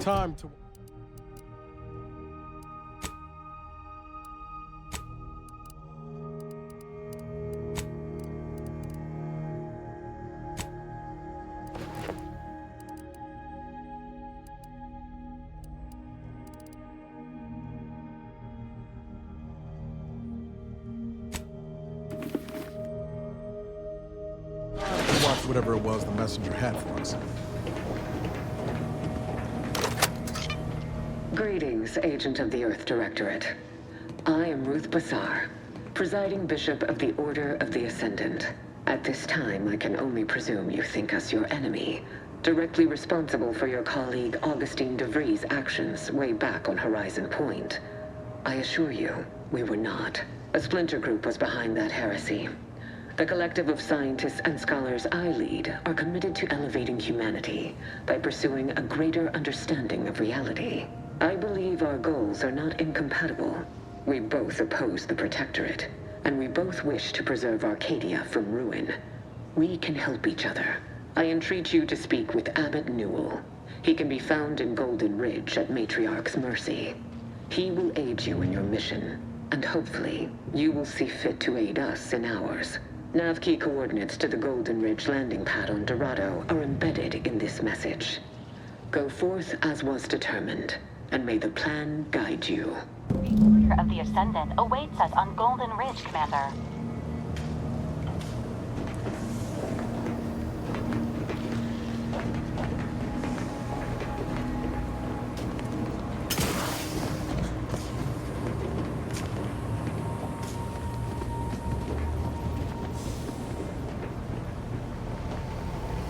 time to... Watch whatever it was the messenger had for us. Greetings, Agent of the Earth Directorate. I am Ruth Bassar, presiding Bishop of the Order of the Ascendant. At this time, I can only presume you think us your enemy, directly responsible for your colleague Augustine DeVries' actions way back on Horizon Point. I assure you, we were not. A splinter group was behind that heresy. The collective of scientists and scholars I lead are committed to elevating humanity by pursuing a greater understanding of reality. I believe our goals are not incompatible. We both oppose the Protectorate, and we both wish to preserve Arcadia from ruin. We can help each other. I entreat you to speak with Abbot Newell. He can be found in Golden Ridge at Matriarch's Mercy. He will aid you in your mission, and hopefully, you will see fit to aid us in ours. Nav key coordinates to the Golden Ridge landing pad on Dorado are embedded in this message. Go forth as was determined, and may the plan guide you. The Order of the Ascendant awaits us on Golden Ridge, Commander.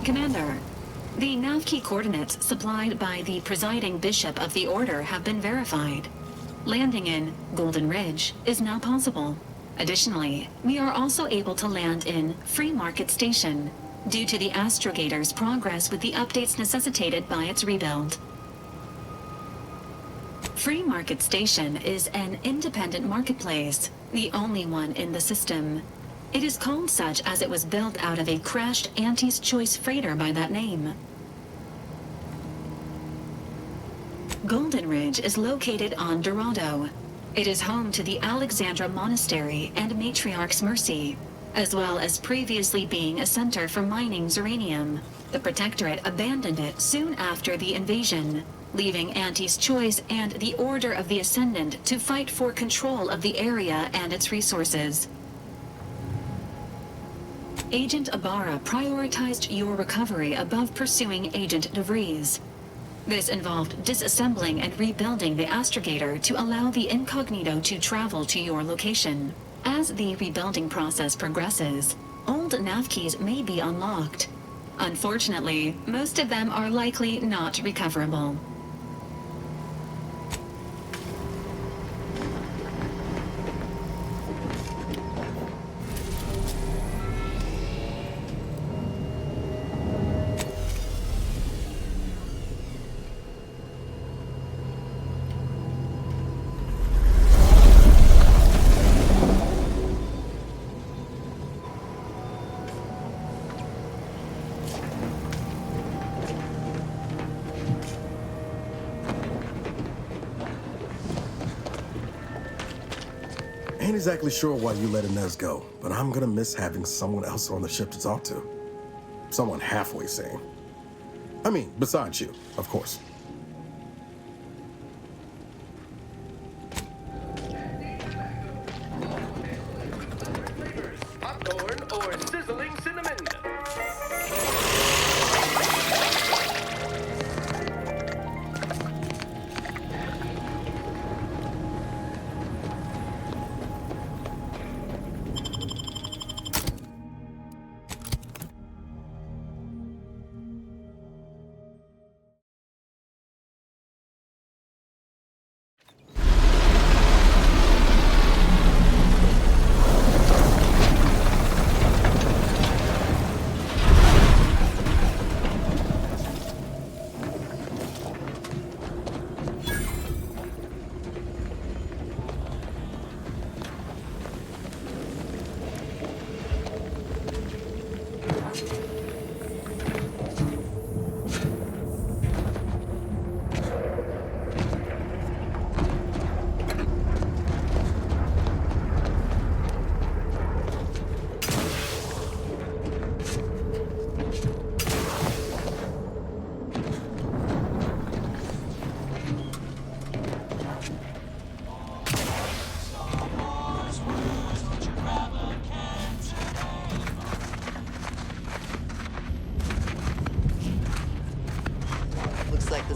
Commander, the nav key coordinates supplied by the presiding Bishop of the Order have been verified. Landing in Golden Ridge is now possible. Additionally, we are also able to land in Free Market Station, due to the Astrogator's progress with the updates necessitated by its rebuild. Free Market Station is an independent marketplace, the only one in the system. It is called such as it was built out of a crashed Auntie's Choice freighter by that name. Golden Ridge is located on Dorado. It is home to the Alexandra Monastery and Matriarch's Mercy, as well as previously being a center for mining Zeranium. The Protectorate abandoned it soon after the invasion, leaving Auntie's Choice and the Order of the Ascendant to fight for control of the area and its resources. Agent Ibarra prioritized your recovery above pursuing Agent DeVries. This involved disassembling and rebuilding the Astrogator to allow the Incognito to travel to your location. As the rebuilding process progresses, old nav keys may be unlocked. Unfortunately, most of them are likely not recoverable. Ain't exactly sure why you let Inez go, but I'm gonna miss having someone else on the ship to talk to. Someone halfway sane. I mean, besides you, of course. Popcorn or sizzling cinnamon?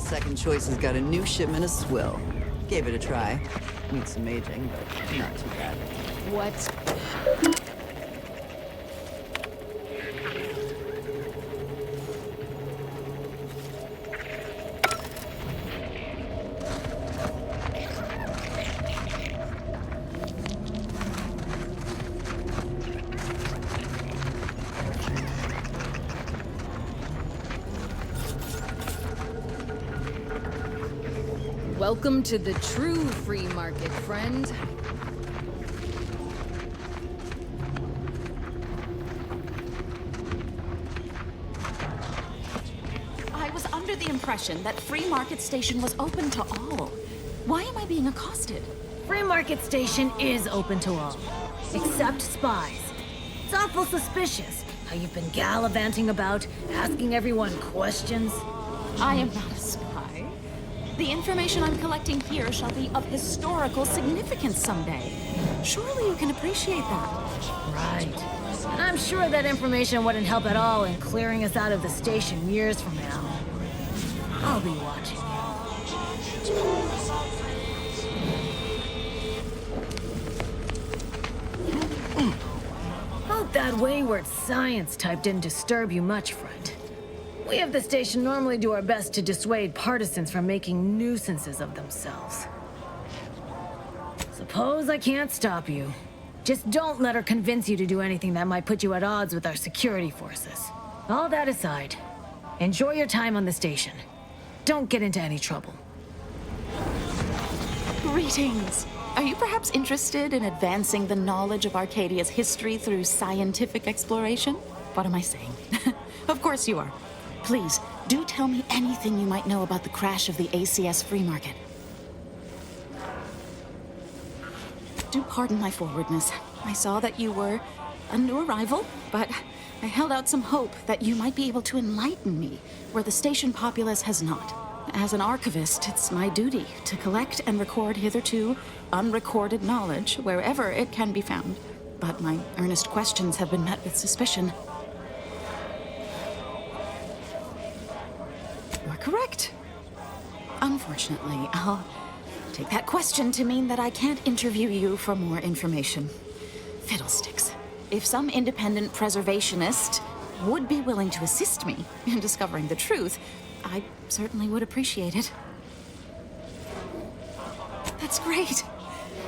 Second Choice has got a new shipment of swill. Gave it a try. Needs some aging, but not too bad. What? Welcome to the true free market, friend. I was under the impression that Free Market Station was open to all. Why am I being accosted? Free Market Station is open to all, except spies. It's awful suspicious how you've been gallivanting about, asking everyone questions. I am not a spy. The information I'm collecting here shall be of historical significance someday. Surely you can appreciate that. Right. And I'm sure that information wouldn't help at all in clearing us out of the station years from now. I'll be watching you. Hope that wayward science type didn't disturb you much, friend. We of the station normally do our best to dissuade partisans from making nuisances of themselves. Suppose I can't stop you. Just don't let her convince you to do anything that might put you at odds with our security forces. All that aside, enjoy your time on the station. Don't get into any trouble. Greetings. Are you perhaps interested in advancing the knowledge of Arcadia's history through scientific exploration? What am I saying? Of course you are. Please, do tell me anything you might know about the crash of the ACS Free Market. Do pardon my forwardness. I saw that you were a new arrival, but I held out some hope that you might be able to enlighten me where the station populace has not. As an archivist, it's my duty to collect and record hitherto unrecorded knowledge wherever it can be found. But my earnest questions have been met with suspicion. You're correct. Unfortunately, I'll take that question to mean that I can't interview you for more information. Fiddlesticks. If some independent preservationist would be willing to assist me in discovering the truth, I certainly would appreciate it. That's great.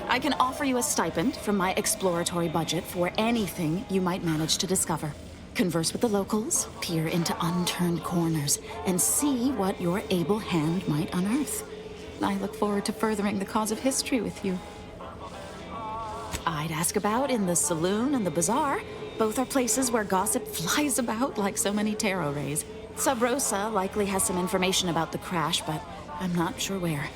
I can offer you a stipend from my exploratory budget for anything you might manage to discover. Converse with the locals, peer into unturned corners, and see what your able hand might unearth. I look forward to furthering the cause of history with you. I'd ask about in the saloon and the bazaar. Both are places where gossip flies about like so many tarot rays. Sub Rosa likely has some information about the crash, but I'm not sure where.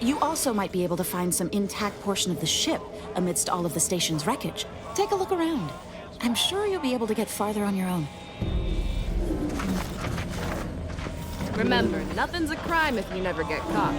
You also might be able to find some intact portion of the ship amidst all of the station's wreckage. Take a look around. I'm sure you'll be able to get farther on your own. Remember, nothing's a crime if you never get caught.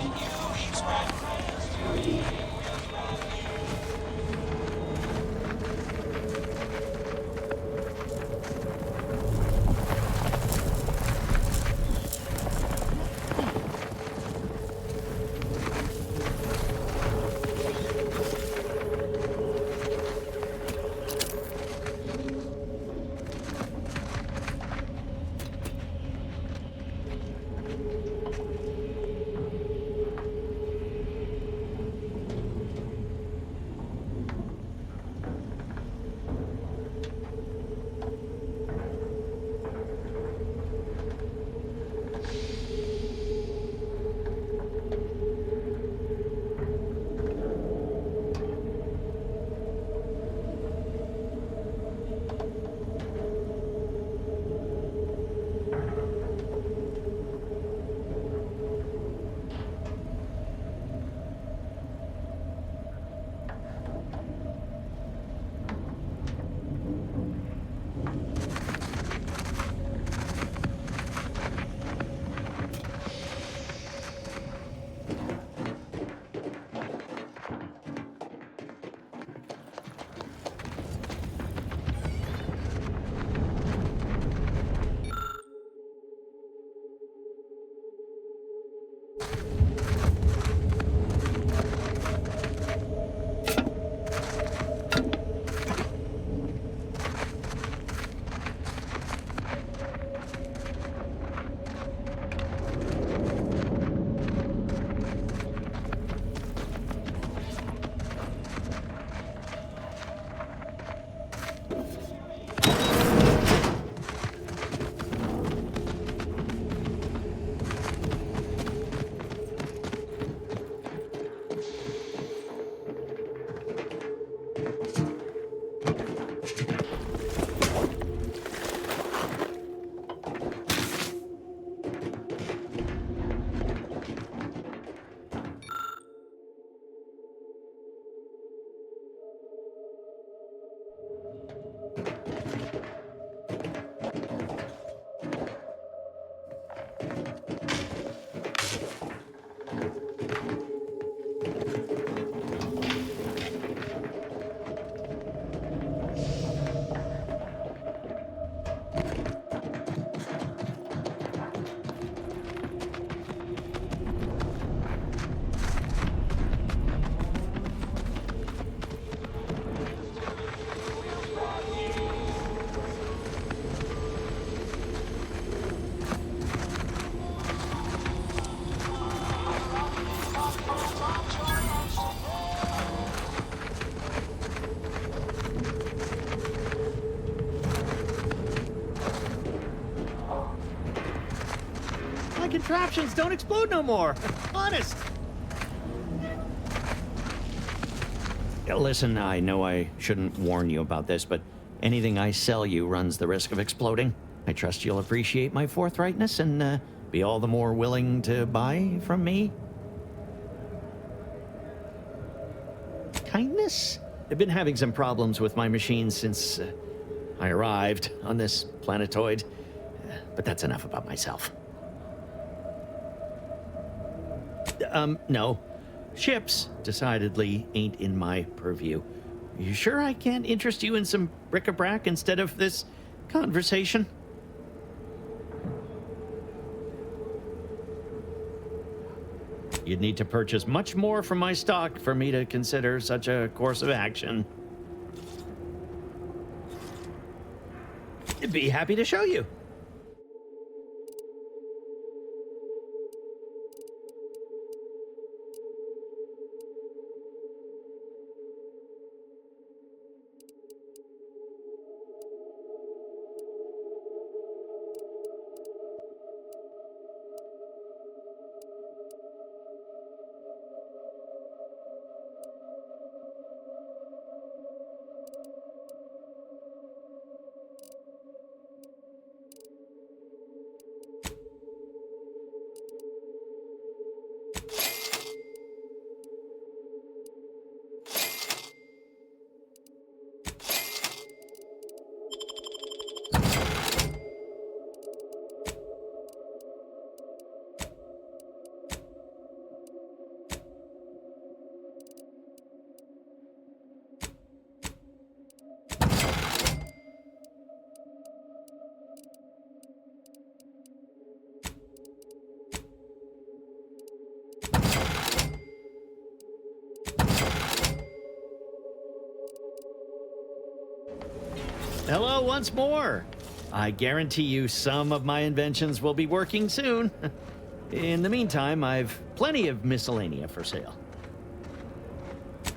contraptions don't explode no more. Honest. Listen, I know I shouldn't warn you about this, but anything I sell you runs the risk of exploding. I trust you'll appreciate my forthrightness and be all the more willing to buy from me. Kindness? I've been having some problems with my machines since I arrived on this planetoid, but that's enough about myself. No. Ships decidedly ain't in my purview. You sure I can't interest you in some bric-a-brac instead of this conversation? You'd need to purchase much more from my stock for me to consider such a course of action. I'd be happy to show you. Hello once more. I guarantee you some of my inventions will be working soon. In the meantime, I've plenty of miscellanea for sale.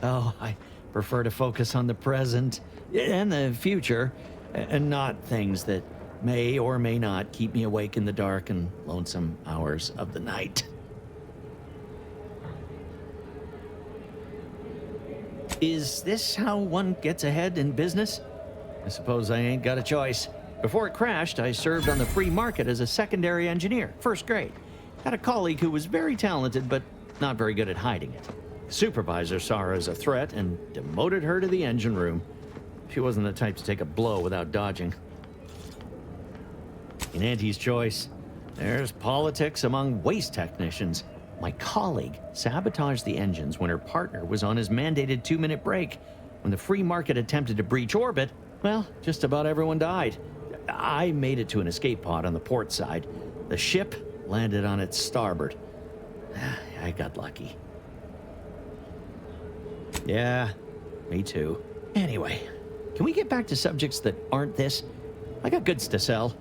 Oh, I prefer to focus on the present and the future, and not things that may or may not keep me awake in the dark and lonesome hours of the night. Is this how one gets ahead in business? I suppose I ain't got a choice. Before it crashed, I served on the free market as a secondary engineer, first grade. Had a colleague who was very talented, but not very good at hiding it. Supervisor saw her as a threat and demoted her to the engine room. She wasn't the type to take a blow without dodging. In Auntie's choice, there's politics among waste technicians. My colleague sabotaged the engines when her partner was on his mandated 2-minute break. When the free market attempted to breach orbit, well, just about everyone died. I made it to an escape pod on the port side. The ship landed on its starboard. I got lucky. Yeah, me too. Anyway, can we get back to subjects that aren't this? I got goods to sell.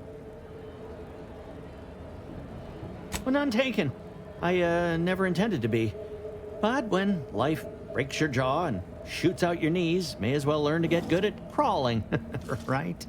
Well, none taken. I never intended to be. But when life breaks your jaw and shoots out your knees, may as well learn to get good at crawling, right?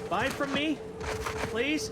buy from me? Please?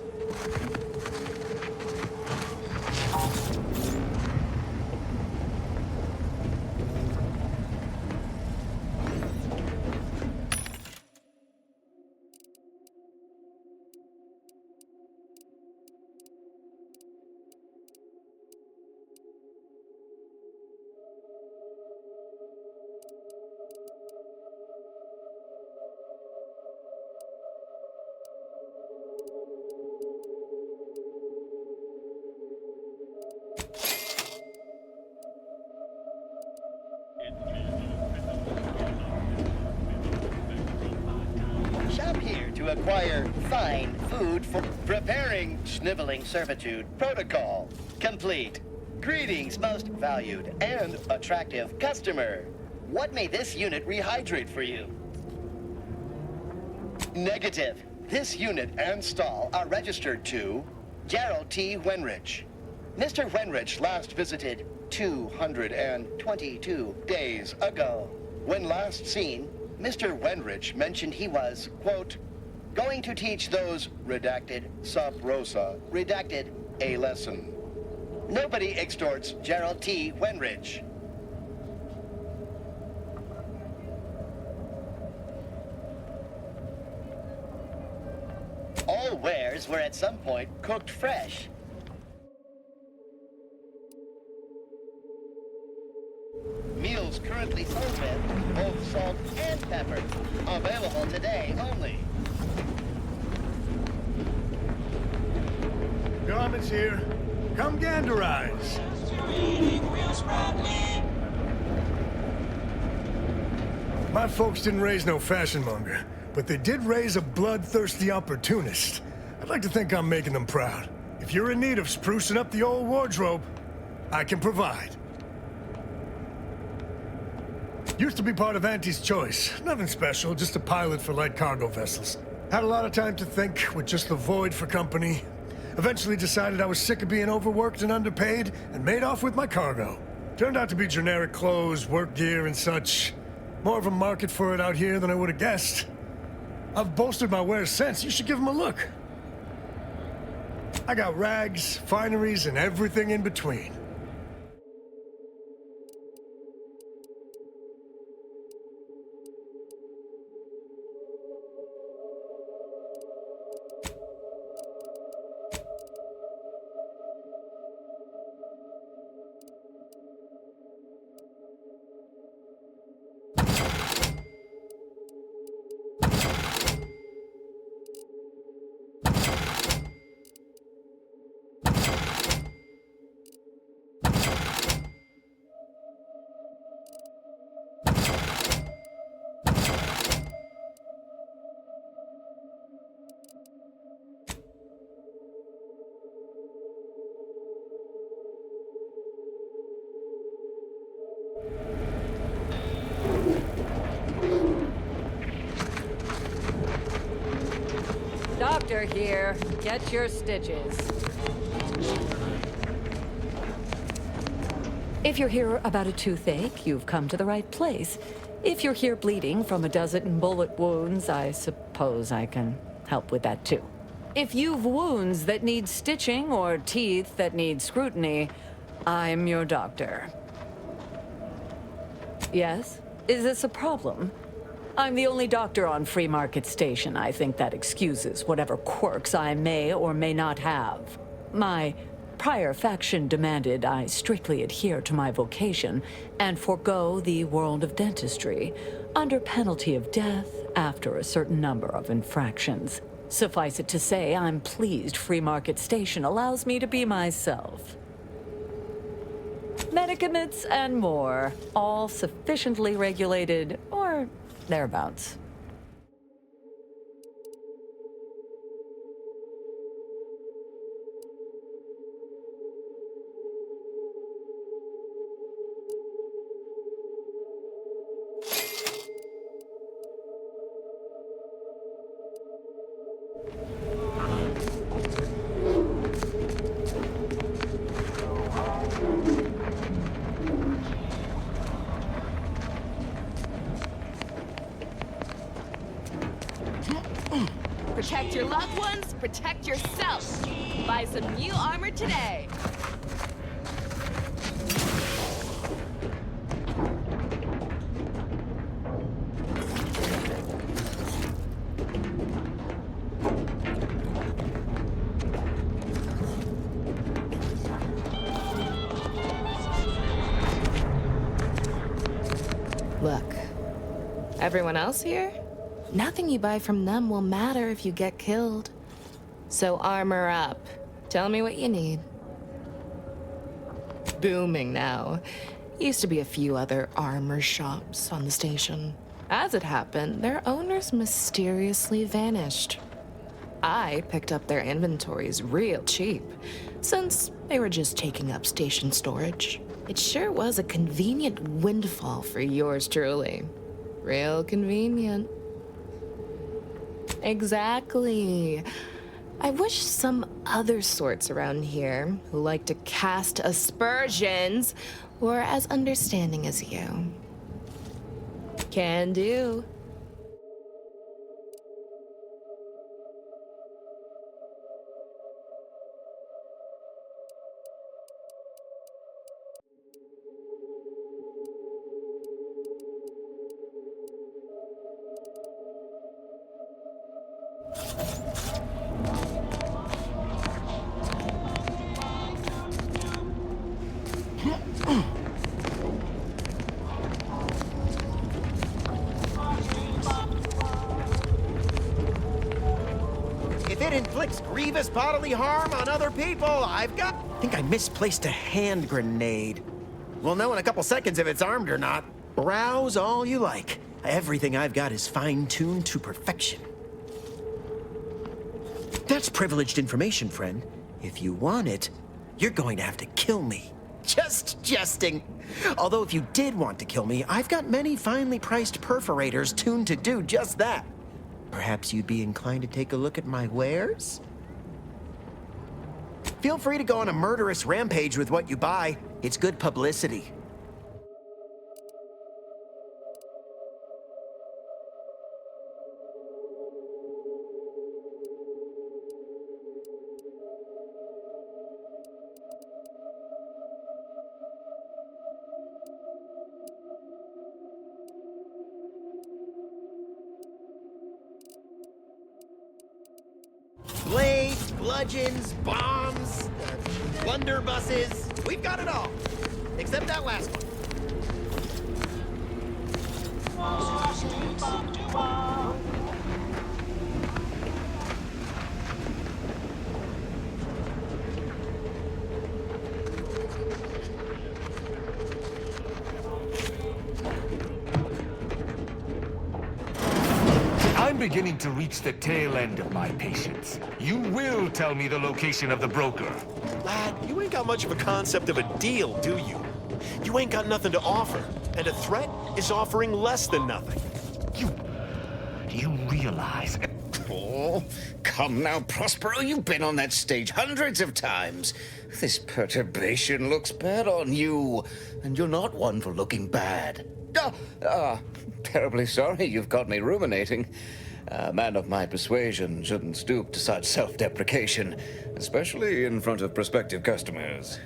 Shop here to acquire fine food for preparing sniveling servitude. Protocol complete. Greetings, most valued and attractive customer. What may this unit rehydrate for you? Negative. This unit and stall are registered to Gerald T. Wenrich. Mr. Wenrich last visited 222 days ago. When last seen, Mr. Wenrich mentioned he was, quote, going to teach those, redacted, sub rosa, redacted, a lesson. Nobody extorts Gerald T. Wenrich. All wares were at some point cooked fresh. Meals currently sold with both salt and pepper. Available today only. Garment's here. Come ganderize. My folks didn't raise no fashion monger, but they did raise a bloodthirsty opportunist. I'd like to think I'm making them proud. If you're in need of sprucing up the old wardrobe, I can provide. Used to be part of Auntie's Choice. Nothing special, just a pilot for light cargo vessels. Had a lot of time to think, with just the void for company. Eventually decided I was sick of being overworked and underpaid, and made off with my cargo. Turned out to be generic clothes, work gear, and such. More of a market for it out here than I would have guessed. I've bolstered my wares since. You should give them a look. I got rags, fineries, and everything in between. Doctor here. Get your stitches. If you're here about a toothache, you've come to the right place. If you're here bleeding from a dozen bullet wounds, I suppose I can help with that too. If you've wounds that need stitching or teeth that need scrutiny, I'm your doctor. Yes? Is this a problem? I'm the only doctor on Free Market Station. I think that excuses whatever quirks I may or may not have. My prior faction demanded I strictly adhere to my vocation and forego the world of dentistry, under penalty of death after a certain number of infractions. Suffice it to say, I'm pleased Free Market Station allows me to be myself. Medicaments and more, all sufficiently regulated, or thereabouts. your loved ones, protect yourself. Buy some new armor today. Look, everyone else here? Nothing you buy from them will matter if you get killed. So armor up. Tell me what you need. Booming now. Used to be a few other armor shops on the station. As it happened, their owners mysteriously vanished. I picked up their inventories real cheap, since they were just taking up station storage. It sure was a convenient windfall for yours truly. Real convenient. Exactly. I wish some other sorts around here who like to cast aspersions were as understanding as you. Can do. If it inflicts grievous bodily harm on other people, I think I misplaced a hand grenade. We'll know in a couple seconds if it's armed or not. Browse all you like. Everything I've got is fine-tuned to perfection. That's privileged information, friend. If you want it, you're going to have to kill me. Just jesting. Although if you did want to kill me, I've got many finely priced perforators tuned to do just that. Perhaps you'd be inclined to take a look at my wares? Feel free to go on a murderous rampage with what you buy. It's good publicity. Blades, bludgeons, bombs, blunderbusses. We've got it all. Except that last one. I'm beginning to reach the tail end of my patience. You will tell me the location of the broker. Lad, you ain't got much of a concept of a deal, do you? You ain't got nothing to offer, and a threat is offering less than nothing. Do you realize? Oh, come now, Prospero, you've been on that stage hundreds of times. This perturbation looks bad on you, and you're not one for looking bad. Terribly sorry you've got me ruminating. A man of my persuasion shouldn't stoop to such self-deprecation, especially in front of prospective customers.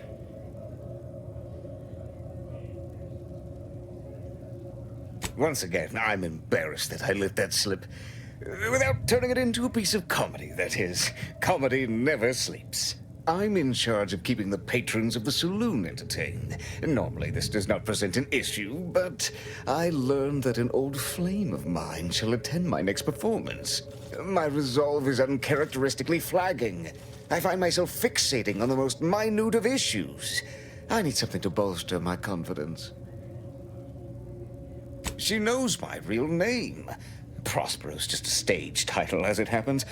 Once again, I'm embarrassed that I let that slip. Without turning it into a piece of comedy, that is. Comedy never sleeps. I'm in charge of keeping the patrons of the saloon entertained. Normally, this does not present an issue, but I learned that an old flame of mine shall attend my next performance. My resolve is uncharacteristically flagging. I find myself fixating on the most minute of issues. I need something to bolster my confidence. She knows my real name. Prospero's just a stage title, as it happens.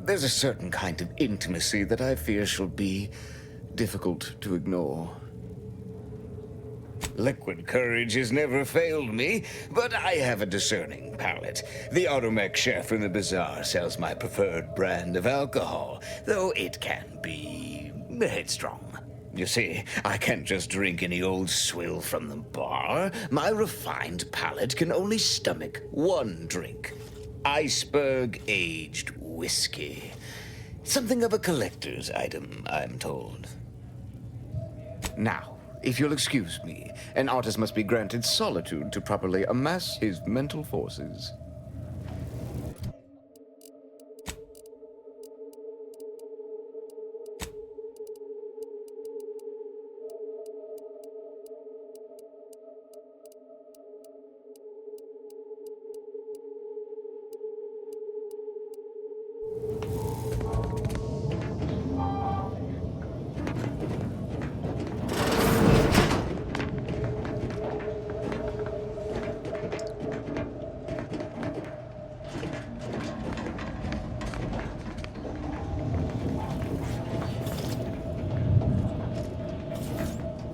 There's a certain kind of intimacy that I fear shall be difficult to ignore. Liquid courage has never failed me, but I have a discerning palate. The automech chef in the bazaar sells my preferred brand of alcohol, though it can be headstrong. You see, I can't just drink any old swill from the bar. My refined palate can only stomach one drink. Iceberg aged whiskey. Something of a collector's item, I'm told. Now, if you'll excuse me, an artist must be granted solitude to properly amass his mental forces.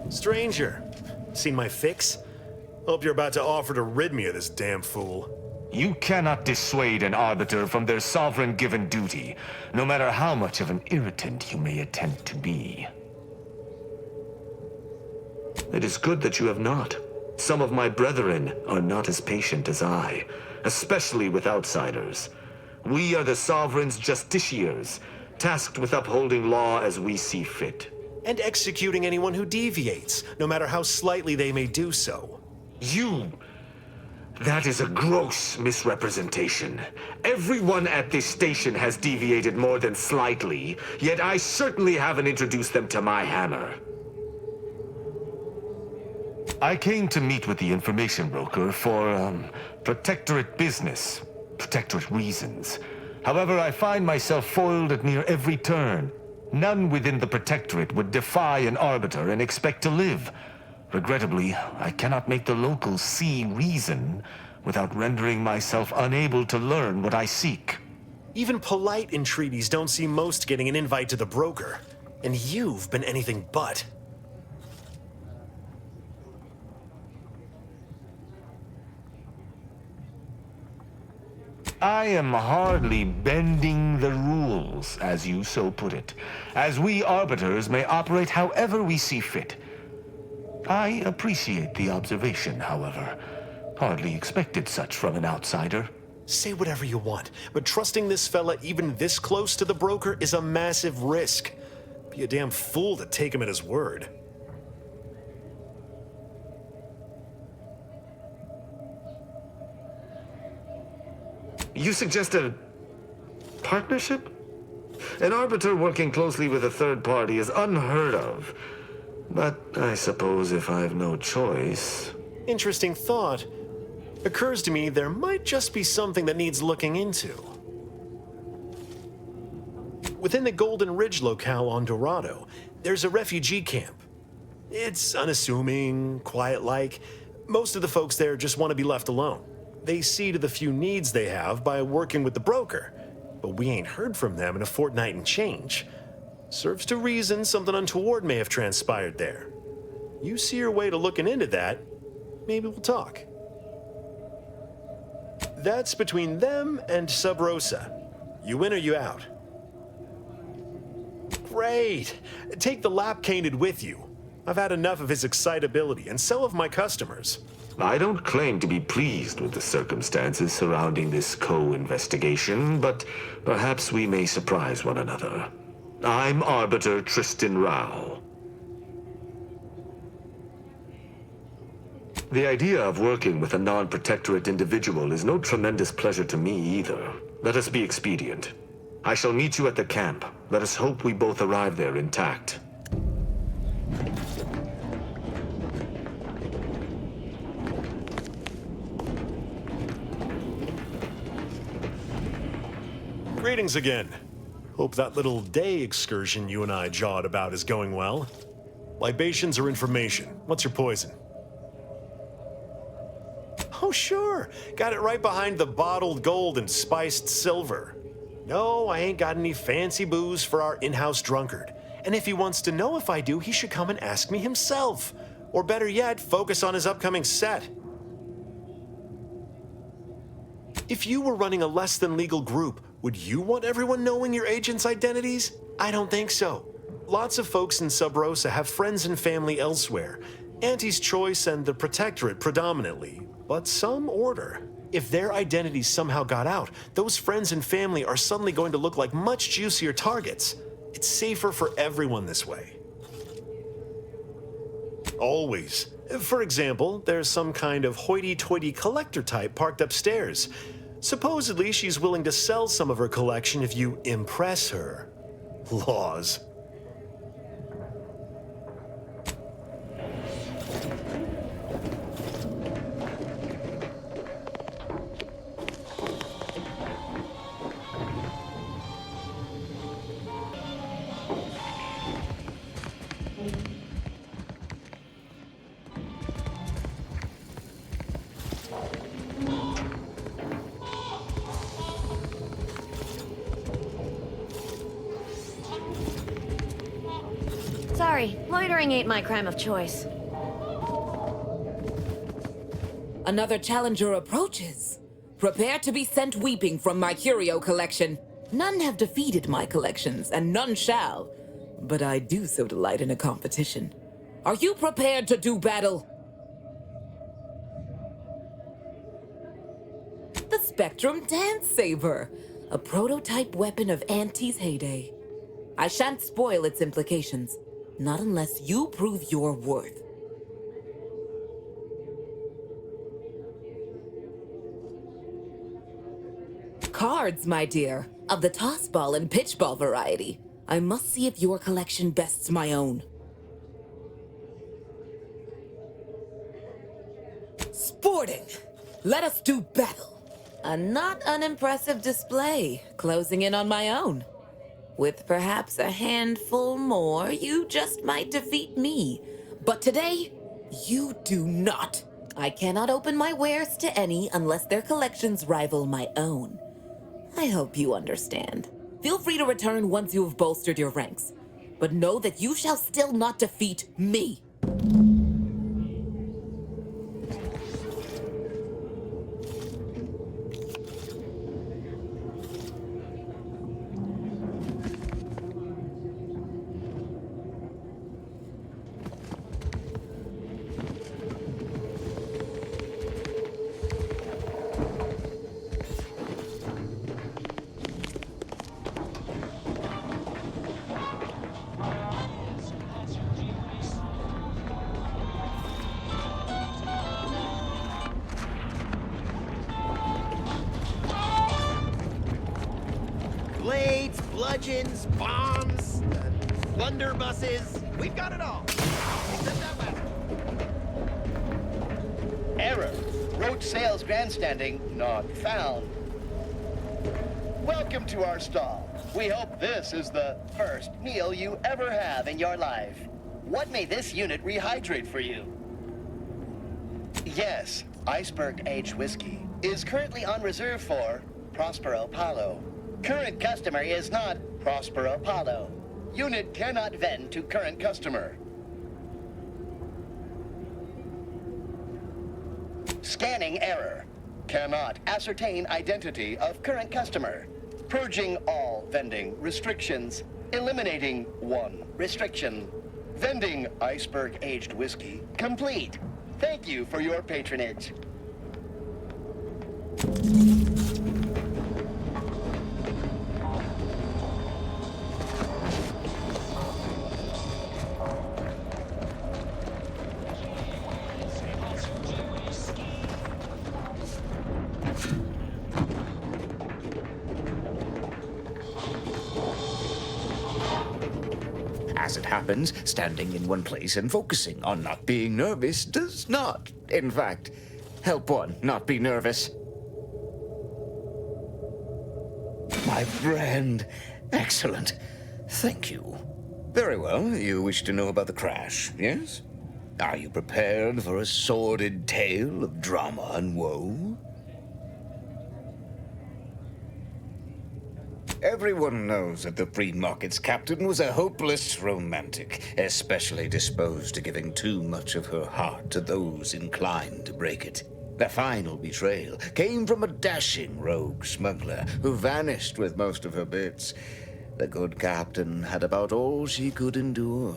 Stranger, seen my fix? Hope you're about to offer to rid me of this damn fool. You cannot dissuade an arbiter from their sovereign-given duty, no matter how much of an irritant you may attempt to be. It is good that you have not. Some of my brethren are not as patient as I, especially with outsiders. We are the sovereign's justiciars, tasked with upholding law as we see fit. And executing anyone who deviates, no matter how slightly they may do so. That is a gross misrepresentation. Everyone at this station has deviated more than slightly, yet I certainly haven't introduced them to my hammer. I came to meet with the information broker for, Protectorate business, Protectorate reasons. However, I find myself foiled at near every turn. None within the Protectorate would defy an arbiter and expect to live. Regrettably, I cannot make the locals see reason without rendering myself unable to learn what I seek. Even polite entreaties don't see most getting an invite to the broker. And you've been anything but. I am hardly bending the rules, as you so put it, as we arbiters may operate however we see fit. I appreciate the observation, however. Hardly expected such from an outsider. Say whatever you want, but trusting this fella even this close to the broker is a massive risk. Be a damn fool to take him at his word. You suggest a partnership? An arbiter working closely with a third party is unheard of. But I suppose if I've no choice... Interesting thought. Occurs to me there might just be something that needs looking into. Within the Golden Ridge locale on Dorado, there's a refugee camp. It's unassuming, quiet-like. Most of the folks there just want to be left alone. They see to the few needs they have by working with the broker, but we ain't heard from them in a fortnight and change. Serves to reason something untoward may have transpired there. You see your way to looking into that, maybe we'll talk. That's between them and Sub Rosa. You in or you out? Great! Take the lap cainted with you. I've had enough of his excitability, and so have my customers. I don't claim to be pleased with the circumstances surrounding this co-investigation, but perhaps we may surprise one another. I'm Arbiter Tristan Rao. The idea of working with a non-protectorate individual is no tremendous pleasure to me either. Let us be expedient. I shall meet you at the camp. Let us hope we both arrive there intact. Greetings again. Hope that little day excursion you and I jawed about is going well. Libations or information? What's your poison? Oh, sure. Got it right behind the bottled gold and spiced silver. No, I ain't got any fancy booze for our in-house drunkard. And if he wants to know if I do, he should come and ask me himself. Or better yet, focus on his upcoming set. If you were running a less than legal group, would you want everyone knowing your agents' identities? I don't think so. Lots of folks in Sub Rosa have friends and family elsewhere. Auntie's Choice and the Protectorate predominantly, but some order. If their identities somehow got out, those friends and family are suddenly going to look like much juicier targets. It's safer for everyone this way. Always. For example, there's some kind of hoity-toity collector type parked upstairs. Supposedly, she's willing to sell some of her collection if you impress her. Laws. Sorry, loitering ain't my crime of choice. Another challenger approaches. Prepare to be sent weeping from my curio collection. None have defeated my collections, and none shall. But I do so delight in a competition. Are you prepared to do battle? The Spectrum Dance Saber, a prototype weapon of Auntie's heyday. I shan't spoil its implications, not unless you prove your worth. Cards, my dear, of the toss ball and pitch ball variety. I must see if your collection bests my own. Sporting! Let us do battle! A not unimpressive display, closing in on my own. With perhaps a handful more, you just might defeat me. But today, you do not. I cannot open my wares to any unless their collections rival my own. I hope you understand. Feel free to return once you have bolstered your ranks. But know that you shall still not defeat me. Blades, bludgeons, bombs, blunderbusses. We've got it all. Except that weapon. Error. Roach sales grandstanding not found. Welcome to our stall. We hope this is the first meal you ever have in your life. What may this unit rehydrate for you? Yes, Iceberg Aged Whiskey is currently on reserve for Prospero Palo. Current customer is not Prospero Palo. Unit cannot vend to current customer. Scanning error. Cannot ascertain identity of current customer. Purging all vending restrictions. Eliminating one restriction. Vending Iceberg Aged Whiskey complete. Thank you for your patronage. As it happens, standing in one place and focusing on not being nervous does not, in fact, help one not be nervous. My friend. Excellent. Thank you. Very well. You wish to know about the crash, yes? Are you prepared for a sordid tale of drama and woe? Everyone knows that the free market's captain was a hopeless romantic, especially disposed to giving too much of her heart to those inclined to break it. The final betrayal came from a dashing rogue smuggler who vanished with most of her bits. The good captain had about all she could endure.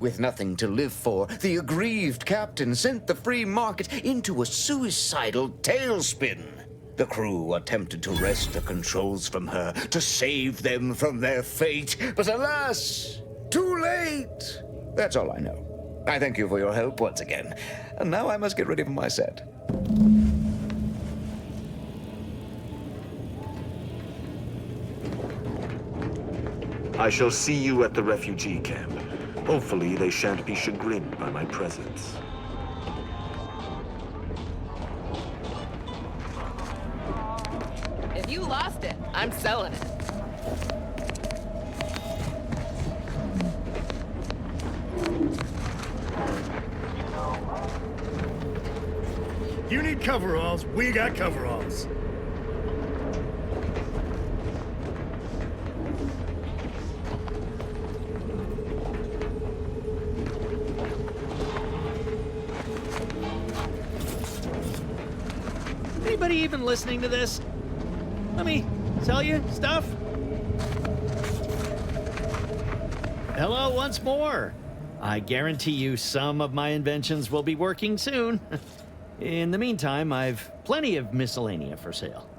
With nothing to live for, the aggrieved captain sent the free market into a suicidal tailspin. The crew attempted to wrest the controls from her to save them from their fate, but alas, too late. That's all I know. I thank you for your help once again, and now I must get ready for my set. I shall see you at the refugee camp. Hopefully they shan't be chagrined by my presence. If you lost it, I'm selling it. You need coveralls, we got coveralls. Anybody even listening to this? Let me sell you stuff. Hello once more. I guarantee you some of my inventions will be working soon. In the meantime, I've plenty of miscellanea for sale.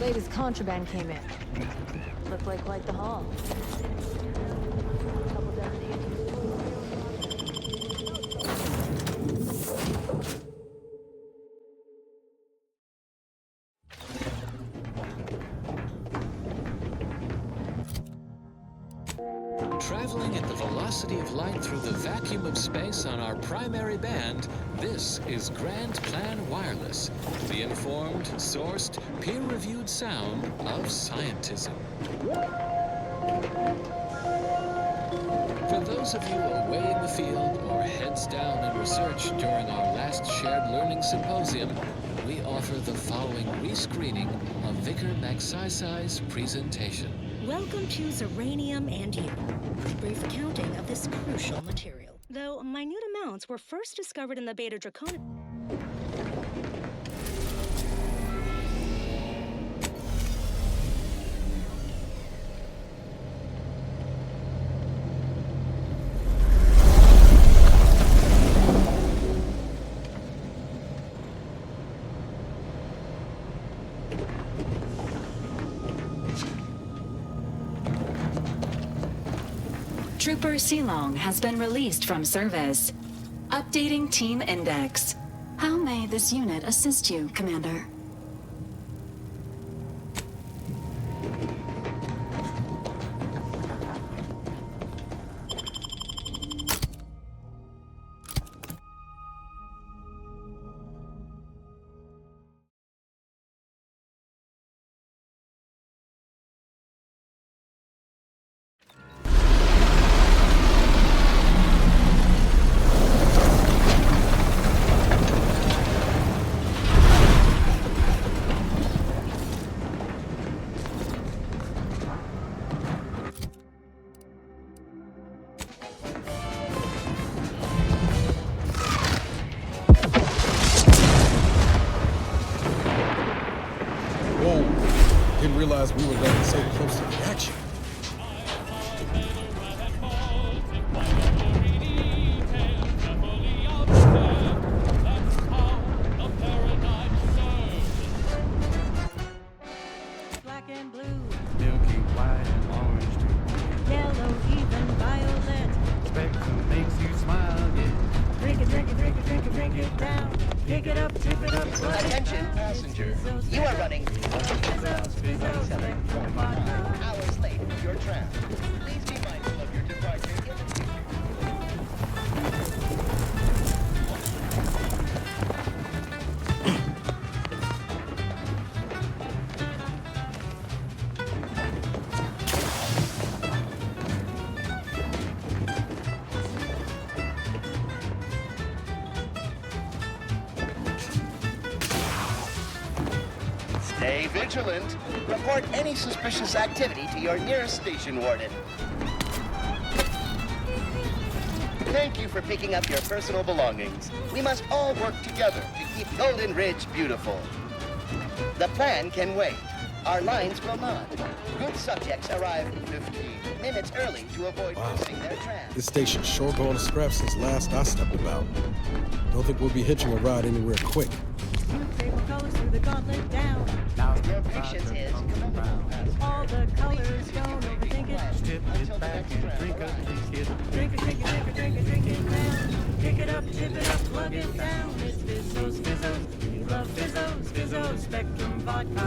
Latest contraband came in. Looked like quite the haul. Traveling at the velocity of light through the vacuum of space on our primary band, this is Grand Plan Wireless, the informed, sourced, peer-reviewed sound of scientism. For those of you away in the field or heads down in research during our last shared learning symposium, we offer the following rescreening of Vicar Magsaysay's presentation. Welcome to Zeranium and You. Brief accounting of this crucial material. Though minute amounts were first discovered in the Beta Draconic. Trooper Silong has been released from service. Updating Team Index. How may this unit assist you, Commander? Whoa. Didn't realize we were running so close to the action. Black and blue, milky white and orange too. Yellow, even violet. Spectrum makes you smile, yeah. Drink it, drink it, drink it, drink it, drink it down. Pick it up, tip it up. Attention, passenger. You are running 27 hours late. You're trapped. Please be mindful of your departure. Stay vigilant. Report any suspicious activity to your nearest station warden. Thank you for picking up your personal belongings. We must all work together to keep Golden Ridge beautiful. The plan can wait. Our lines will not. Good subjects arrive 15 minutes early to avoid losing their tram. This station's sure going to scrap since last I stepped about. Don't think we'll be hitching a ride anywhere quick. Newspaper colors through the gauntlet down. Your patience is commendable. All the colors, don't overthink it. Tip it back and drink it, drink it. Drink it, drink it, drink it, drink it, drink it down. Pick it up, tip it up, plug it down. It's Fizzos, Fizzos. We love Fizzos, Fizzos, Spectrum Vodka.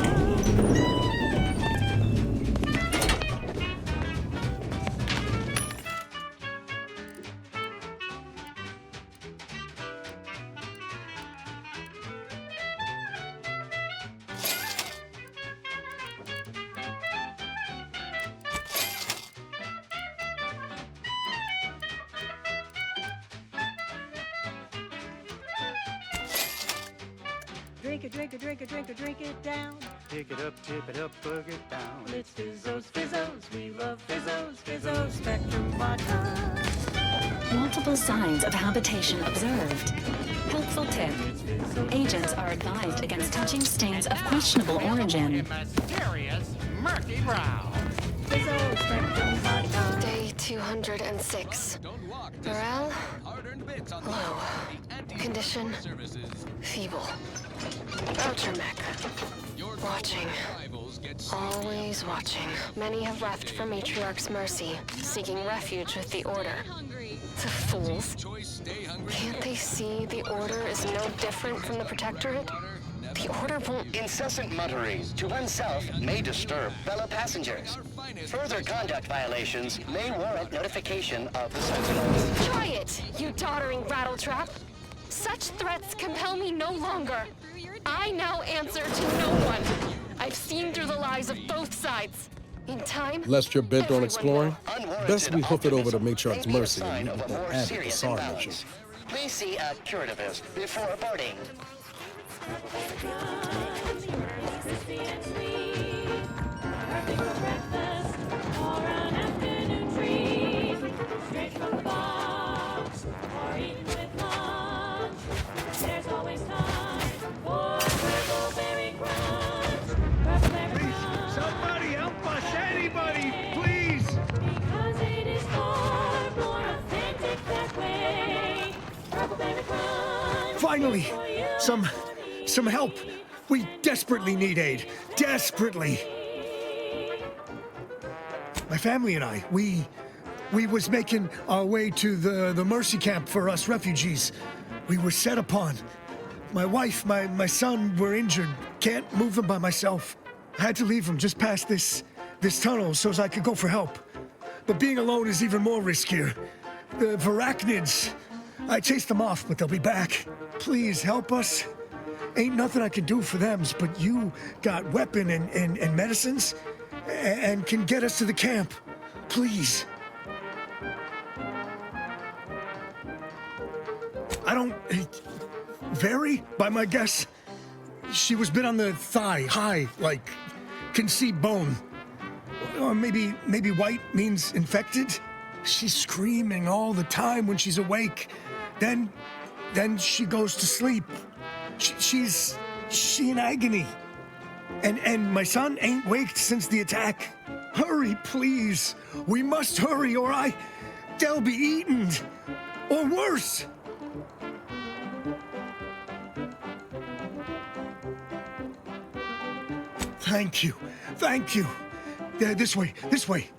Drink it, drink it, drink it, drink it, drink it down. Pick it up, tip it up, plug it down. It's Fizzos, Fizzos, we love Fizzos, Fizzos, Spectrum Vodka. Multiple signs of habitation observed. Helpful tip. Agents are advised against touching stains of questionable origin. Mysterious, murky brown. Fizzos, Spectrum Vodka. Day 206. Morale? Low. Condition? Feeble. Outer mech. Watching. Always watching. Many have left for Matriarch's mercy, seeking refuge with the Order. The fools. Can't they see the Order is no different from the Protectorate? The Order won't... Incessant muttering to oneself may disturb fellow passengers. Further conduct violations may warrant notification of the Sentinels. Try it, you doddering rattletrap! Such threats compel me no longer. I now answer to no one. I've seen through the lies of both sides. In time, Lest you're bent on exploring, Unwarranted best we hoof it over to Matriarch's may be a mercy sign and meet of with a more that added serious Bassard imbalance. mission. Please see a curativist before boarding. Somebody help us, anybody, please! Because it is far more authentic that way. Purple-berry crunch. Finally! Some help! We desperately need aid. Desperately! My family and I, we was making our way to the Mercy Camp for us refugees. We were set upon. My wife, my son were injured. Can't move them by myself. I had to leave them just past this tunnel so as I could go for help. But being alone is even more riskier. The Varachnids, I chased them off, but they'll be back. Please help us. Ain't nothing I can do for them, but you got weapon and medicines and can get us to the camp. Please. I don't... Vary, by my guess. She was bit on the thigh, high, like, can see bone. Or maybe white means infected? She's screaming all the time when she's awake. Then she goes to sleep. She in agony. And my son ain't waked since the attack. Hurry, please. We must hurry, or they'll be eaten. Or worse. Thank you. Thank you. This way. This way.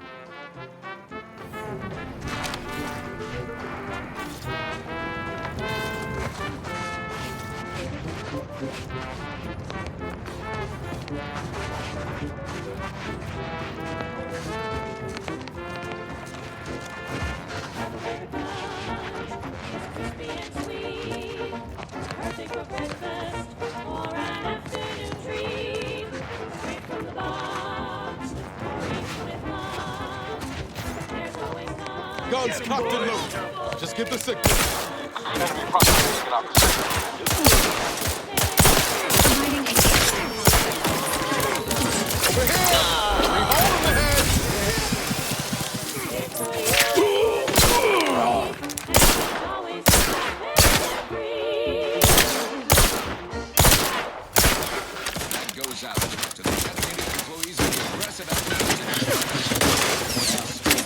Guns cocked and loaded. Just give the signal. Enemy prospect taken out the over here! We hold him ahead! That goes out to the dedicated employees of the aggressive activities.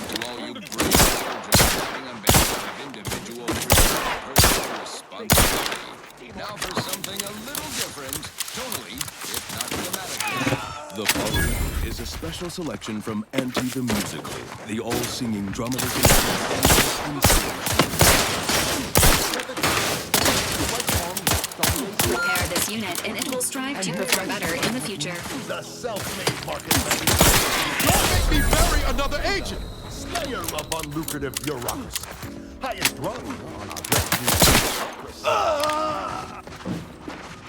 To all you brave soldiers fighting on behalf of individual personal responsibility. Now for something a little different, tonally, if not thematically. The following is a special selection from Anti the Musical, the all-singing dramatization. Repair this unit, and it will strive to perform better in the future. The self-made market. Don't make me bury another agent! Slayer of unlucrative bureaucracy. Highest rung on our bureaucracy.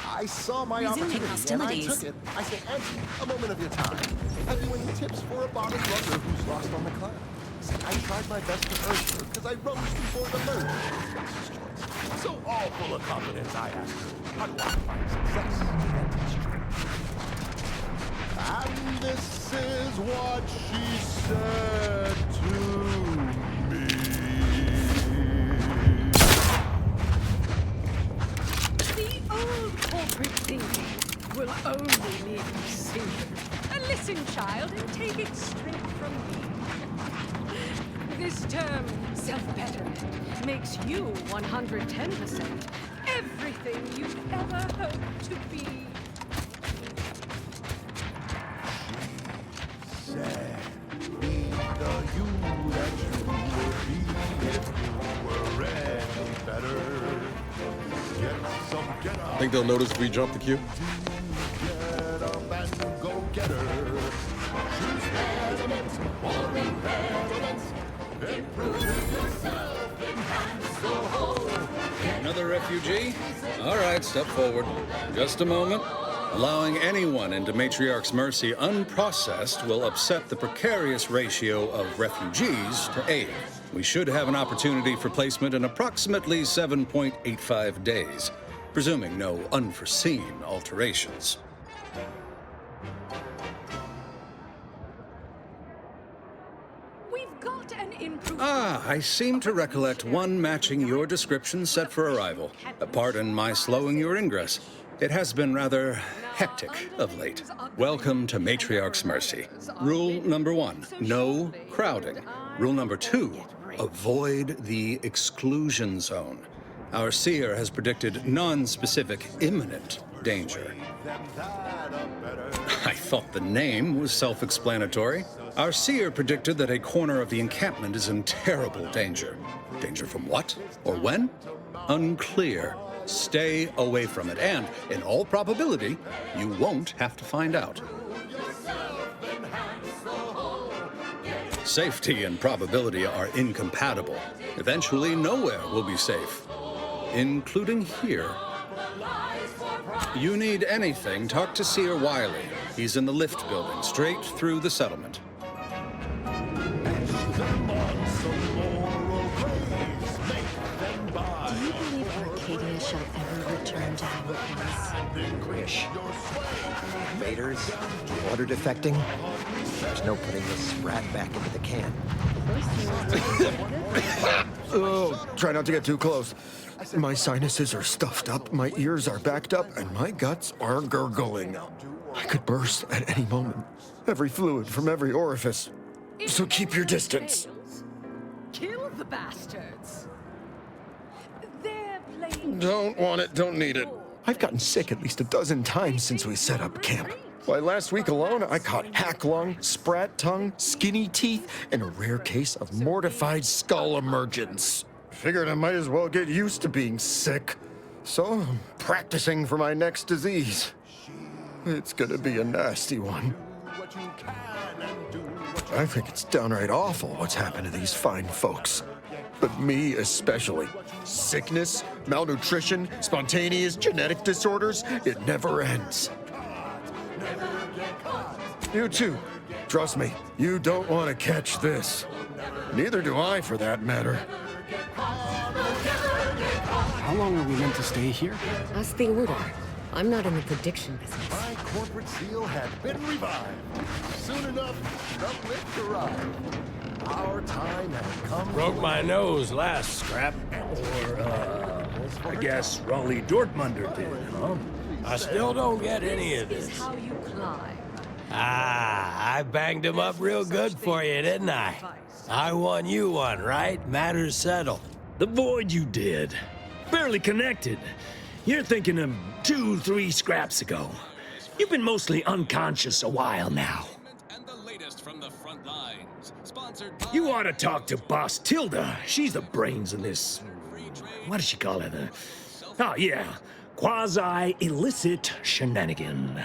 I saw my Resuming opportunity and I hostilities. took it. I said, Auntie, a moment of your time. Have you any tips for a bottom runner who's lost on the climb? See, I tried my best to urge her because I rose before the merger. So all full of confidence, I asked her, how do I find success and strength? And this is what she said to me. The old corporate thinking will only lead you sooner. Listen, child, and take it straight from me. This term, self-betterment, makes you 110% everything you've ever hoped to be. Said, be the you that you would be if you were any better. Get up. Think they'll notice if we jump the queue? Get up and go get her. Choose elements, more elements. Improve yourself, enhance the whole. Another refugee? All right, step forward. Just a moment. Allowing anyone into Matriarch's Mercy unprocessed will upset the precarious ratio of refugees to aid. We should have an opportunity for placement in approximately 7.85 days, presuming no unforeseen alterations. We've got an improvement. I seem to recollect one matching your description set for arrival. Pardon my slowing your ingress. It has been rather hectic of late. Welcome to Matriarch's Mercy. Rule number 1, no crowding. Rule number 2, avoid the exclusion zone. Our seer has predicted non-specific imminent danger. I thought the name was self-explanatory. Our seer predicted that a corner of the encampment is in terrible danger. Danger from what? Or when? Unclear. Stay away from it, and, in all probability, you won't have to find out. Safety and probability are incompatible. Eventually, nowhere will be safe, including here. You need anything, talk to Seer Wiley. He's in the lift building, straight through the settlement. Do you believe Arcadia shall ever return to our place? Wish. Invaders, water defecting. There's no putting this rat back into the can. First, you Oh, try not to get too close. My sinuses are stuffed up, my ears are backed up, and my guts are gurgling. I could burst at any moment. Every fluid from every orifice. So keep your distance. Kill the bastards. They're playing. Don't want it, don't need it. I've gotten sick at least a dozen times since we set up camp. Why, last week alone, I caught hack lung, sprat tongue, skinny teeth, and a rare case of mortified skull emergence. Figured I might as well get used to being sick. So I'm practicing for my next disease. It's gonna be a nasty one. I think it's downright awful what's happened to these fine folks. But me especially. Sickness, malnutrition, spontaneous genetic disorders, it never ends. You too. Trust me, you don't want to catch this. Neither do I, for that matter. How long are we meant to stay here? That's the order. I'm not in the prediction business. My corporate seal had been revived. Soon enough, the lift arrived. Our time had come. Broke my nose last scrap. Or, I guess Raleigh Dortmunder did, huh? I still don't get any of this. How you climb. Ah, I banged him up real good for you, didn't I? I won you one, right? Matters settled. The void you did. Barely connected. You're thinking of 2-3 scraps ago. You've been mostly unconscious a while now. You ought to talk to Boss Tilda. She's the brains in this... What does she call it? Oh, yeah. Quasi-illicit shenanigan.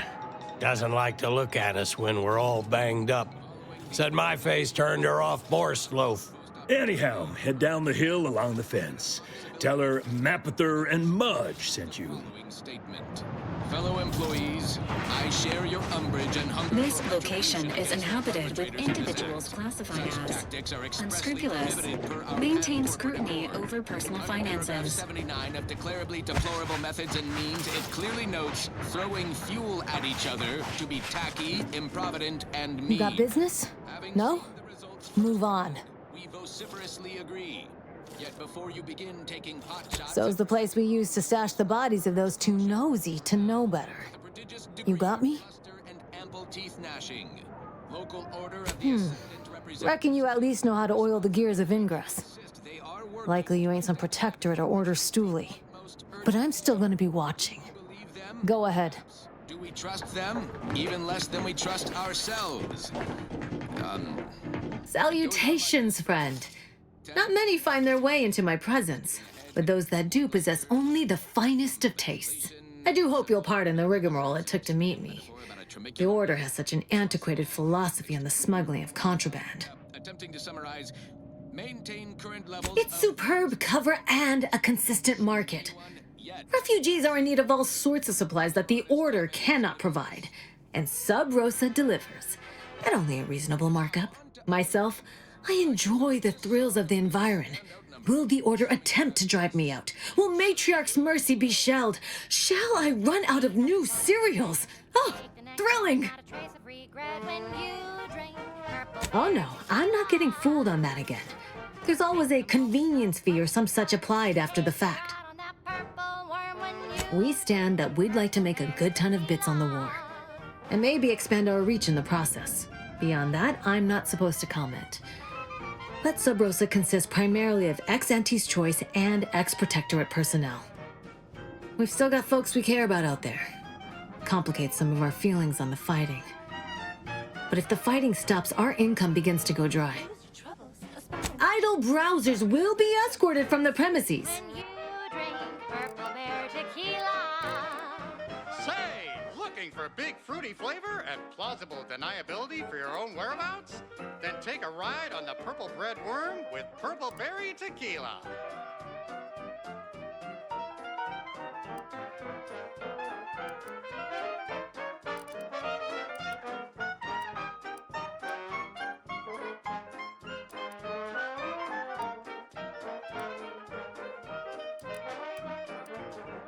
Doesn't like to look at us when we're all banged up. Said my face turned her off Borscht loaf. Anyhow, head down the hill along the fence. Tell her Mapother and Mudge sent you. Fellow employees, I share your umbrage and hunger. This location is inhabited with individuals classified as unscrupulous, maintain scrutiny over personal finances. 79 of declarably deplorable methods and means, it clearly notes throwing fuel at each other to be tacky, improvident, and mean. You got business? No? Move on. We vociferously agree. Yet before you begin taking pot shots... So's the place we used to stash the bodies of those too nosy to know better. You got me? Ample teeth gnashing. Local order of the Reckon you at least know how to oil the gears of ingress. Likely you ain't some protectorate or order stoolie. But I'm still gonna be watching. Go ahead. Do we trust them? Even less than we trust ourselves. Salutations, friend. Not many find their way into my presence, but those that do possess only the finest of tastes. I do hope you'll pardon the rigmarole it took to meet me. The Order has such an antiquated philosophy on the smuggling of contraband. Attempting to summarize, maintain current levels. It's superb cover and a consistent market. Refugees are in need of all sorts of supplies that the Order cannot provide, and Sub Rosa delivers, at only a reasonable markup. Myself, I enjoy the thrills of the environ. Will the Order attempt to drive me out? Will Matriarch's mercy be shelled? Shall I run out of new cereals? Oh, thrilling! Oh no, I'm not getting fooled on that again. There's always a convenience fee or some such applied after the fact. We stand that we'd like to make a good ton of bits on the war, and maybe expand our reach in the process. Beyond that, I'm not supposed to comment. Let Sub Rosa consist primarily of ex-Anti's Choice and ex-Protectorate personnel. We've still got folks we care about out there. Complicates some of our feelings on the fighting. But if the fighting stops, our income begins to go dry. Idle browsers will be escorted from the premises. Looking for big fruity flavor and plausible deniability for your own whereabouts? Then take a ride on the Purple Bread Worm with Purple Berry Tequila.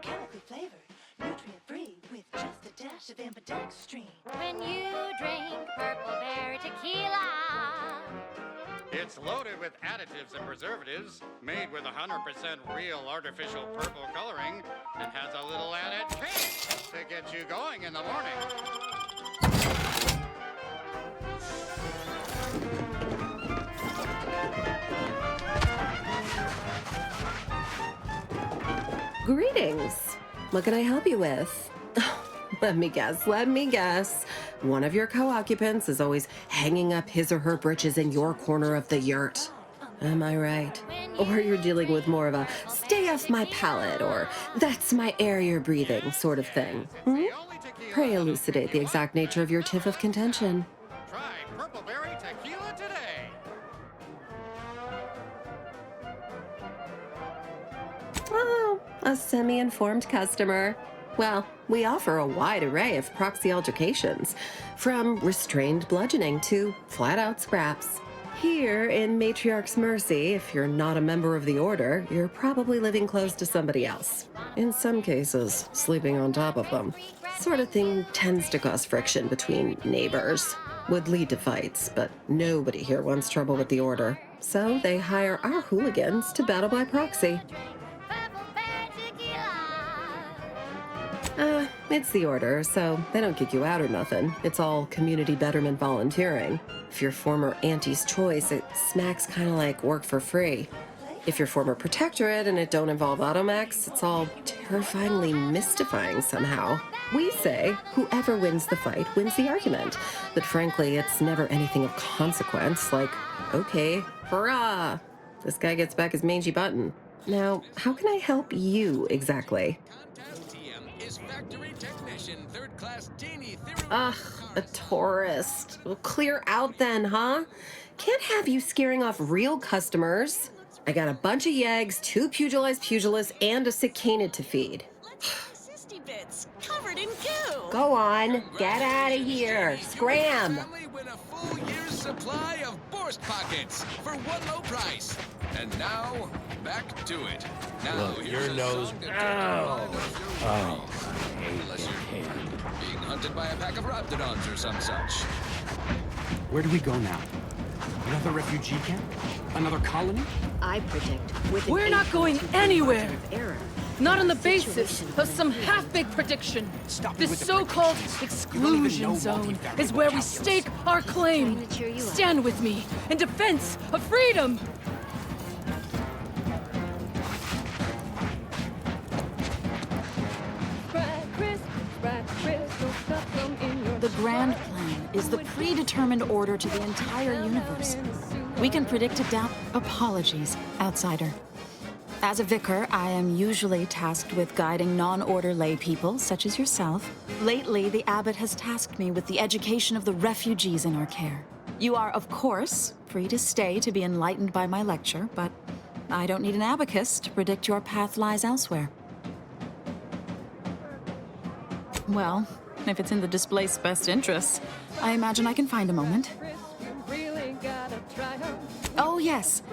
Chemically flavored, nutrient-free with just a dash of ambidextrine. When you drink Purple Berry Tequila, It's It's loaded with additives and preservatives, made with 100% real artificial purple coloring, and has a little added kick to get you going in the morning. Greetings. What can I help you with? Let me guess. One of your co-occupants is always hanging up his or her britches in your corner of the yurt. Am I right? Or you're dealing with more of a stay off my palate or that's my air you're breathing sort of thing. Pray elucidate the exact nature of your tiff of contention. Try Purple Berry Tequila today. Oh, a semi-informed customer. Well, we offer a wide array of proxy altercations, from restrained bludgeoning to flat-out scraps. Here in Matriarch's Mercy, if you're not a member of the Order, you're probably living close to somebody else. In some cases, sleeping on top of them. Sort of thing tends to cause friction between neighbors. Would lead to fights, but nobody here wants trouble with the Order. So they hire our hooligans to battle by proxy. It's the Order, so they don't kick you out or nothing. It's all community betterment volunteering. If you're former Auntie's Choice, it smacks kind of like work for free. If you're former Protectorate and it don't involve automechs, it's all terrifyingly mystifying somehow. We say whoever wins the fight wins the argument, but frankly, it's never anything of consequence, like, okay, hurrah, this guy gets back his mangy button. Now, how can I help you exactly? Ugh, a tourist. Well, clear out then, huh? Can't have you scaring off real customers. I got a bunch of yeggs, 2 pugilized pugilists, and a cicanid to feed. Bits covered in goo. Go on, get out of here. Scram. Win a full year's supply of Borst Pockets for one low price. And now, back to it. Now, Look, your nose. Oh. Unless you're being hunted by a pack of raptidons or some such. Where do we go now? Another refugee camp? Another colony? I predict with We're not going anywhere. Not on the basis of some half-baked prediction. This so-called exclusion zone is where we stake our claim. Stand with me in defense of freedom. The Grand Plan is the predetermined order to the entire universe. We can predict it down. Apologies, outsider. As a vicar, I am usually tasked with guiding non-order lay people, such as yourself. Lately, the abbot has tasked me with the education of the refugees in our care. You are, of course, free to stay to be enlightened by my lecture, but I don't need an abacus to predict your path lies elsewhere. Well, if it's in the displaced's best interests, I imagine I can find a moment. Oh, yes.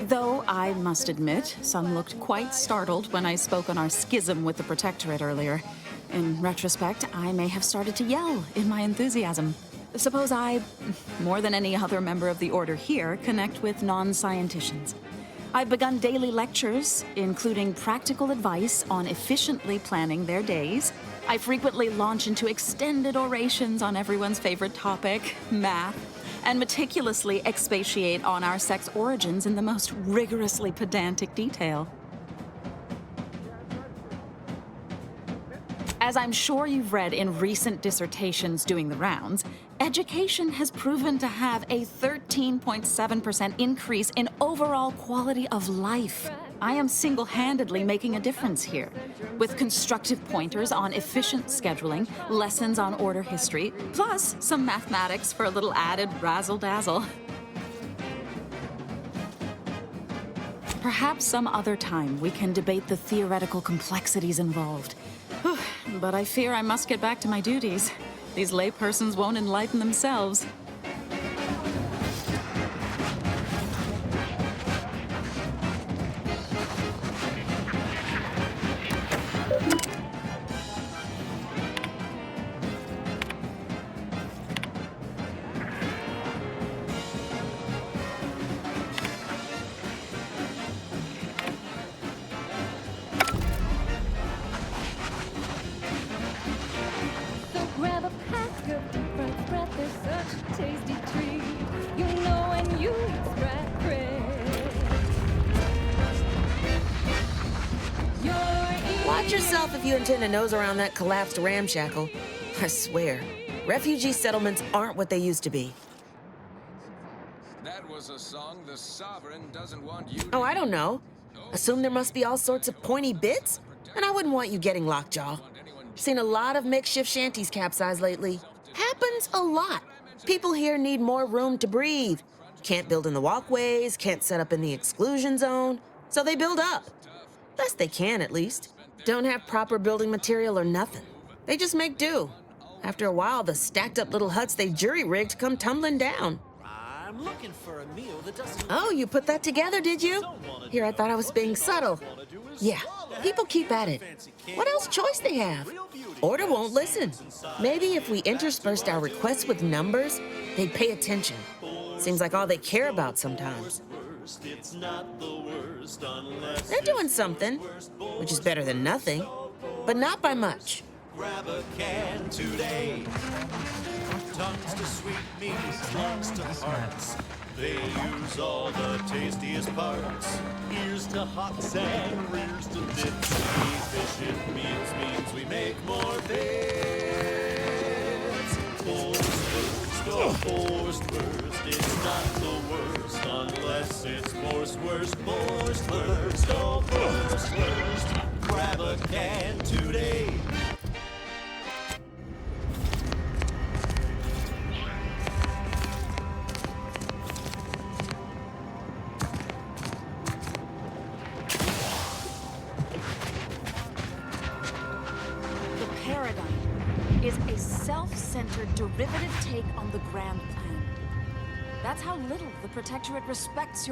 Though I must admit, some looked quite startled when I spoke on our schism with the Protectorate earlier. In retrospect, I may have started to yell in my enthusiasm. Suppose I, more than any other member of the Order here, connect with non-scienticians. I've begun daily lectures, including practical advice on efficiently planning their days. I frequently launch into extended orations on everyone's favorite topic, math, and meticulously expatiate on our sex origins in the most rigorously pedantic detail. As I'm sure you've read in recent dissertations doing the rounds, education has proven to have a 13.7% increase in overall quality of life. I am single-handedly making a difference here, with constructive pointers on efficient scheduling, lessons on order history, plus some mathematics for a little added razzle-dazzle. Perhaps some other time we can debate the theoretical complexities involved. But I fear I must get back to my duties. These laypersons won't enlighten themselves. yourself if you intend to nose around that collapsed ramshackle. I swear, refugee settlements aren't what they used to be. That was a song the Sovereign doesn't want you to... Oh, I don't know. Assume there must be all sorts of pointy bits? And I wouldn't want you getting lockjaw. Seen a lot of makeshift shanties capsize lately. Happens a lot. People here need more room to breathe. Can't build in the walkways, can't set up in the exclusion zone, so they build up. Best they can, at least. Don't have proper building material or nothing. They just make do. After a while, the stacked up little huts they jury-rigged come tumbling down. I'm looking for a meal that doesn't... Oh, you put that together, did you? Here, I thought I was being subtle. Yeah, people keep at it. What else choice they have? Order won't listen. Maybe if we interspersed our requests with numbers, they'd pay attention. Seems like all they care about sometimes. They're doing something, which is better than nothing, but not by much. Grab a can today. Tongues to sweet meats, lungs to hearts. They use all the tastiest parts. Ears to hocks and rears to dips. Efficient meals means we make more bits. Forced first, it's not the worst unless it's forced worst. Forced first, grab a can today. Is a self-centered derivative take on the grand plan. That's how little the Protectorate respects your